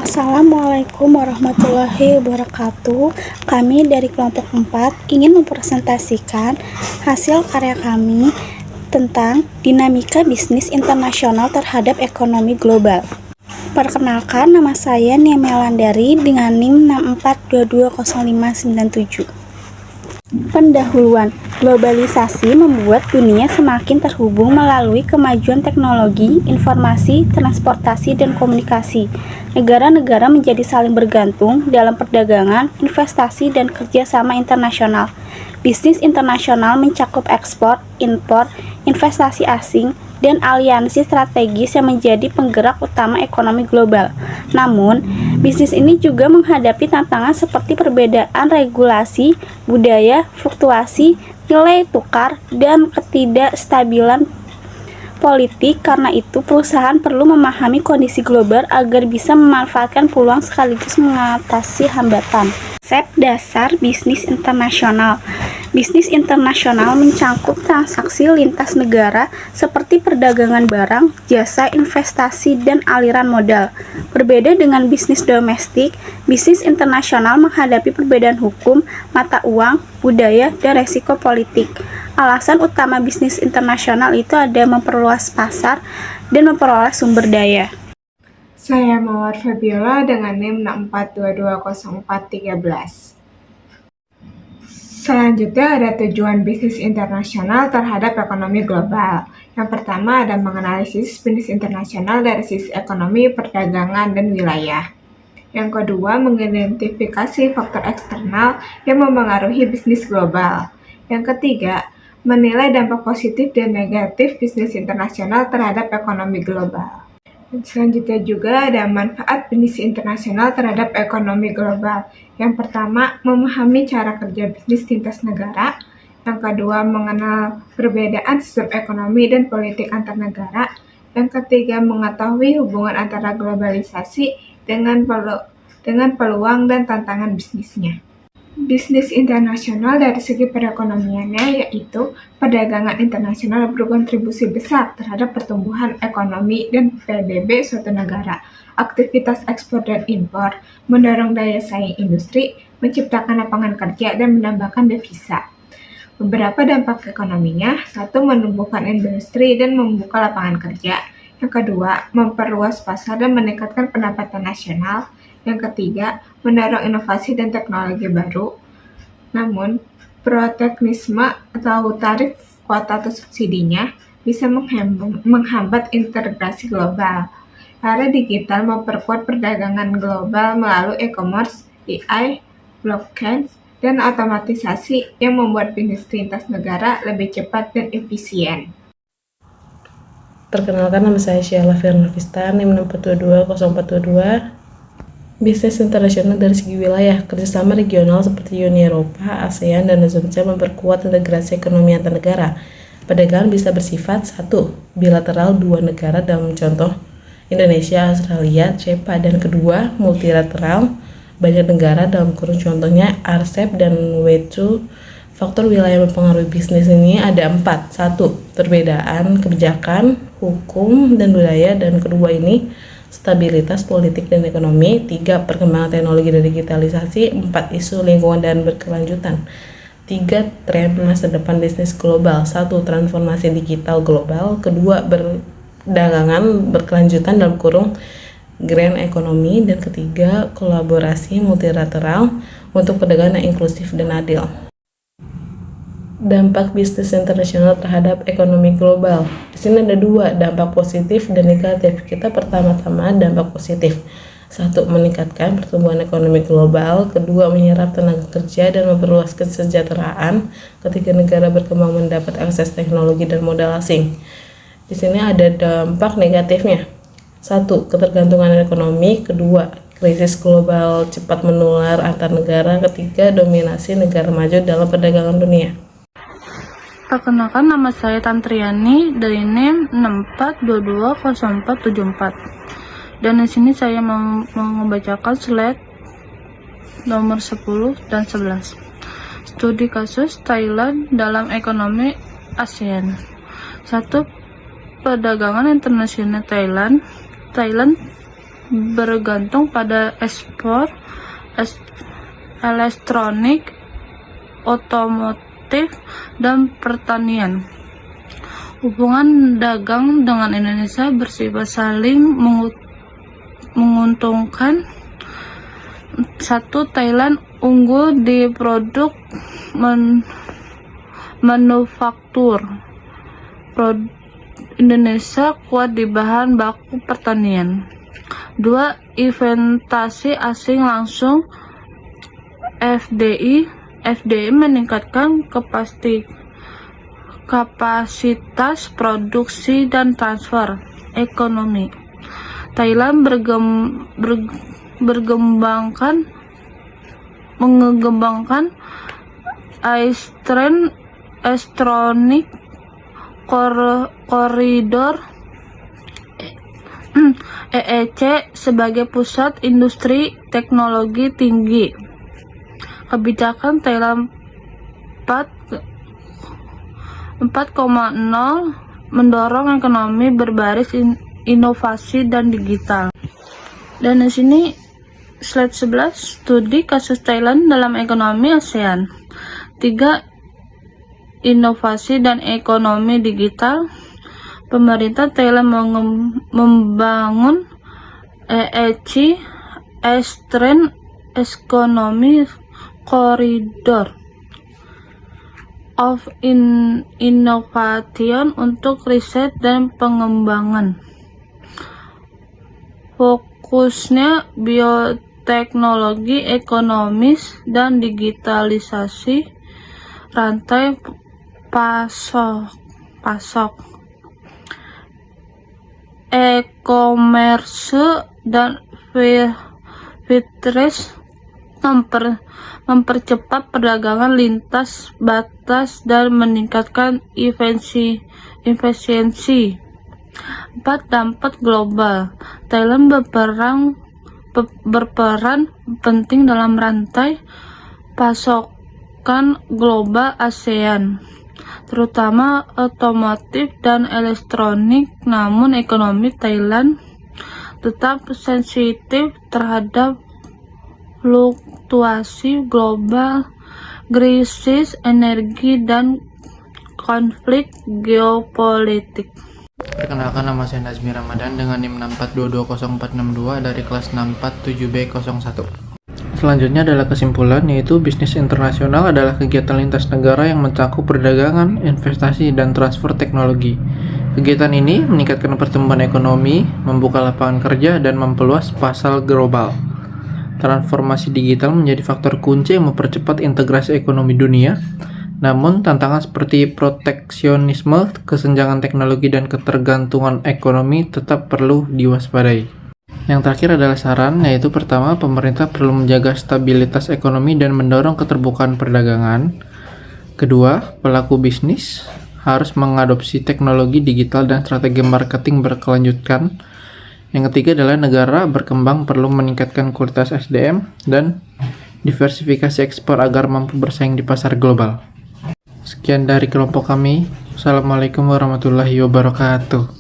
Assalamualaikum warahmatullahi wabarakatuh. Kami dari kelompok 4 ingin mempresentasikan hasil karya kami tentang dinamika bisnis internasional terhadap ekonomi global. Perkenalkan, nama saya Nia Melandari dengan NIM 64220597. Pendahuluan. Globalisasi membuat dunia semakin terhubung melalui kemajuan teknologi, informasi, transportasi, dan komunikasi. Negara-negara menjadi saling bergantung dalam perdagangan, investasi, dan kerjasama internasional. Bisnis internasional mencakup ekspor, impor, investasi asing, dan aliansi strategis yang menjadi penggerak utama ekonomi global. Namun, bisnis ini juga menghadapi tantangan seperti perbedaan regulasi, budaya, fluktuasi, nilai tukar, dan ketidakstabilan politik. Karena itu, perusahaan perlu memahami kondisi global agar bisa memanfaatkan peluang sekaligus mengatasi hambatan. Konsep dasar bisnis internasional. Bisnis internasional mencangkup transaksi lintas negara seperti perdagangan barang, jasa, investasi, dan aliran modal. Berbeda dengan bisnis domestik, bisnis internasional menghadapi perbedaan hukum, mata uang, budaya, dan resiko politik. Alasan utama bisnis internasional itu ada memperluas pasar dan memperoleh sumber daya. Saya Mawar Fabiola dengan NIM 64220413. Selanjutnya ada tujuan bisnis internasional terhadap ekonomi global. Yang pertama ada menganalisis bisnis internasional dari sisi ekonomi, perdagangan, dan wilayah. Yang kedua, mengidentifikasi faktor eksternal yang memengaruhi bisnis global. Yang ketiga, menilai dampak positif dan negatif bisnis internasional terhadap ekonomi global. Selanjutnya juga ada manfaat bisnis internasional terhadap ekonomi global. Yang pertama, memahami cara kerja bisnis lintas negara. Yang kedua, mengenal perbedaan sistem ekonomi dan politik antar negara. Yang ketiga, mengetahui hubungan antara globalisasi dengan peluang dan tantangan bisnisnya. Bisnis internasional dari segi perekonomiannya yaitu perdagangan internasional berkontribusi besar terhadap pertumbuhan ekonomi dan PDB suatu negara. Aktivitas ekspor dan impor mendorong daya saing industri, menciptakan lapangan kerja, dan menambahkan devisa. Beberapa dampak ekonominya, satu, menumbuhkan industri dan membuka lapangan kerja. Yang kedua, memperluas pasar dan meningkatkan pendapatan nasional. Yang ketiga, mendorong inovasi dan teknologi baru. Namun, proteksionisme atau tarif kuota atau subsidinya bisa menghambat integrasi global. Era digital memperkuat perdagangan global melalui e-commerce, AI, blockchain, dan otomatisasi yang membuat bisnis lintas negara lebih cepat dan efisien. Perkenalkan, nama saya Syahla Firnavista, NIM 64220422. Bisnis internasional dari segi wilayah, kerjasama regional seperti Uni Eropa, ASEAN, dan Indonesia memperkuat integrasi ekonomi antar negara. Perdagangan bisa bersifat 1. Bilateral dua negara dalam contoh Indonesia, Australia, CEPA, dan kedua, multilateral banyak negara dalam kurung contohnya RCEP dan W2. Faktor wilayah mempengaruhi bisnis ini ada 4. 1. Perbedaan kebijakan, hukum, dan budaya, dan kedua ini stabilitas politik dan ekonomi. 3. Perkembangan teknologi dan digitalisasi. 4. Isu lingkungan dan berkelanjutan. 3. Tren masa depan bisnis global. 1. Transformasi digital global. Kedua, perdagangan berkelanjutan dalam kurung grand ekonomi. Dan ketiga, kolaborasi multilateral untuk perdagangan yang inklusif dan adil. Dampak bisnis internasional terhadap ekonomi global. Di sini ada 2, dampak positif dan negatif. Kita pertama-tama dampak positif. 1. Meningkatkan pertumbuhan ekonomi global. Kedua, menyerap tenaga kerja dan memperluas kesejahteraan. Ketiga, negara berkembang mendapat akses teknologi dan modal asing. Di sini ada dampak negatifnya. 1. Ketergantungan ekonomi. Kedua, krisis global cepat menular antar negara. Ketiga, dominasi negara maju dalam perdagangan dunia. Perkenalkan, nama saya Tantriani dari NIM 64220474. Dan di sini saya mau membacakan slide nomor 10 dan 11. Studi kasus Thailand dalam ekonomi ASEAN. 1. Perdagangan internasional Thailand bergantung pada ekspor elektronik, otomotif, dan pertanian. Hubungan dagang dengan Indonesia bersifat saling menguntungkan. 1. Thailand unggul di produk manufaktur. Indonesia kuat di bahan baku pertanian. 2. Investasi asing langsung FDI meningkatkan kapasitas produksi dan transfer ekonomi. Thailand mengembangkan Electronic Corridor EEC sebagai pusat industri teknologi tinggi. Kebijakan Thailand 4.0 mendorong ekonomi berbasis inovasi dan digital. Dan di sini slide 11, studi kasus Thailand dalam ekonomi ASEAN. 3. Inovasi dan ekonomi digital. Pemerintah Thailand membangun EEC Economic Corridor of Innovation untuk riset dan pengembangan. Fokusnya bioteknologi, ekonomis, dan digitalisasi rantai pasok, e-commerce, dan fitres, mempercepat perdagangan lintas batas dan meningkatkan efisiensi. 4. Dampak global. Thailand berperan penting dalam rantai pasokan global ASEAN, terutama otomotif dan elektronik. Namun ekonomi Thailand tetap sensitif terhadap fluktuasi global, krisis energi, dan konflik geopolitik. Perkenalkan, nama saya Nazmi Ramadan dengan NIM 6422042 dari kelas 647B01. Selanjutnya adalah kesimpulan, yaitu bisnis internasional adalah kegiatan lintas negara yang mencakup perdagangan, investasi, dan transfer teknologi. Kegiatan ini meningkatkan pertumbuhan ekonomi, membuka lapangan kerja, dan memperluas pasar global. Transformasi digital menjadi faktor kunci yang mempercepat integrasi ekonomi dunia. Namun, tantangan seperti proteksionisme, kesenjangan teknologi, dan ketergantungan ekonomi tetap perlu diwaspadai. Yang terakhir adalah saran, yaitu pertama, pemerintah perlu menjaga stabilitas ekonomi dan mendorong keterbukaan perdagangan. Kedua, pelaku bisnis harus mengadopsi teknologi digital dan strategi marketing berkelanjutan. Yang ketiga adalah negara berkembang perlu meningkatkan kualitas SDM dan diversifikasi ekspor agar mampu bersaing di pasar global. Sekian dari kelompok kami. Assalamualaikum warahmatullahi wabarakatuh.